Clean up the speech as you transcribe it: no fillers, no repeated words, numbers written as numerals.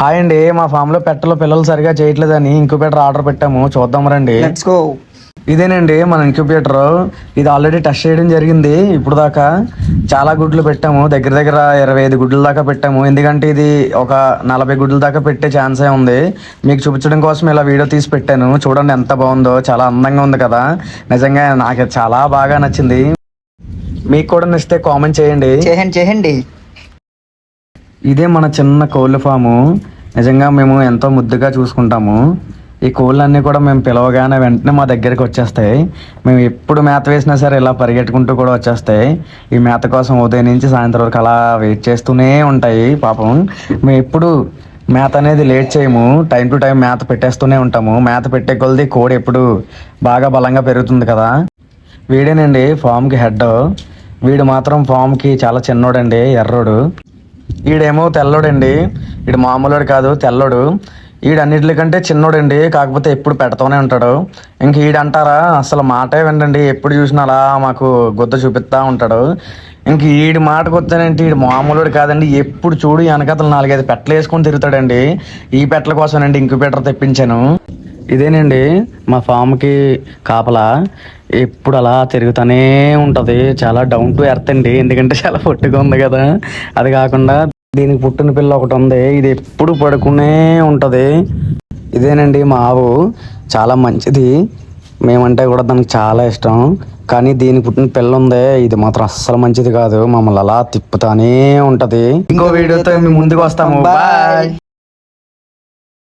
Hi అండి, మా form లో పెట్టలో పిల్లలు సరిగా చేయట్లేదని ఇంక్యుబేటర్ ఆర్డర్ పెట్టాము, చూద్దాం రండి. Let's go. ఇదేనండి మన ఇంక్యుబేటర్. ఇది ఆల్రెడీ టెస్ట్ చేయడం జరిగింది. ఇప్పుడు దాకా చాలా గుడ్లు పెట్టాము, దగ్గర దగ్గర 25 గుడ్ల దాకా పెట్టాము. ఎందుకంటే ఇది ఒక 40 గుడ్ల దాకా పెట్టే ఛాన్సే ఉంది. మీకు చూపించడం కోసం ఇలా వీడియో తీసి పెట్టాను. చూడండి ఎంత బాగుందో, చాలా అందంగా ఉంది కదా. నిజంగా నాకు చాలా బాగా నచ్చింది. మీకు కూడా నచ్చితే కామెంట్ చేయండి. చేయండి. ఇదే మన చిన్న కోళ్ళ ఫాము. నిజంగా మేము ఎంతో ముద్దుగా చూసుకుంటాము. ఈ కోళ్ళన్నీ కూడా మేము పిలవగానే వెంటనే మా దగ్గరికి వచ్చేస్తాయి. మేము ఎప్పుడు మేత వేసినా సరే ఇలా పరిగెట్టుకుంటూ కూడా వచ్చేస్తాయి. ఈ మేత కోసం ఉదయం నుంచి సాయంత్రం వరకు అలా వెయిట్ చేస్తూనే ఉంటాయి. పాపం మేము ఎప్పుడు మేత అనేది లేట్ చేయము, టైం టు టైం మేత పెట్టేస్తూనే ఉంటాము. మేత పెట్టే కొలది కోడి ఎప్పుడు బాగా బలంగా పెరుగుతుంది కదా. వీడేనండి ఫామ్కి హెడ్. వీడు మాత్రం ఫామ్కి చాలా చిన్నోడండి, ఎర్రోడు. ఈడేమో తెల్లోడండి. ఈడు మామూలుడు కాదు, తెల్లోడు. ఈడన్నిటికంటే చిన్నోడండి, కాకపోతే ఎప్పుడు పెడతానే ఉంటాడు. ఇంక ఈడంటారా అసలు మాటే వినండి, ఎప్పుడు చూసినా అలా మాకు గుద్ద చూపిస్తూ ఉంటాడు. ఇంక ఈడి మాటకు వస్తానంటే ఈడు మామూలుడు కాదండి. ఎప్పుడు చూడు వెనకతలు 4-5 పెట్టలు వేసుకొని తిరుగుతాడండి. ఈ పెట్టల కోసమేనండి ఇంక్యుబేటర్ తెప్పించాను. ఇదేనండి మా ఫామ్కి కాపలా. ఎప్పుడు అలా తిరుగుతూనే ఉంటుంది. చాలా డౌన్ టు ఎర్త్ అండి, ఎందుకంటే చాలా పొట్టిగా ఉంది కదా. అది కాకుండా దీనికి పుట్టిన పిల్ల ఒకటి ఉంది, ఇది ఎప్పుడు పడుకునే ఉంటుంది. ఇదేనండి మా ఆవు, చాలా మంచిది. మేమంటే కూడా దానికి చాలా ఇష్టం. కానీ దీనికి పుట్టిన పిల్ల ఉంది, ఇది మాత్రం అస్సలు మంచిది కాదు. మమ్మల్ని అలా తిప్పుతానే ఉంటది. ఇంకో వీడియోతో మీ ముందుకు వస్తాము. బాయ్.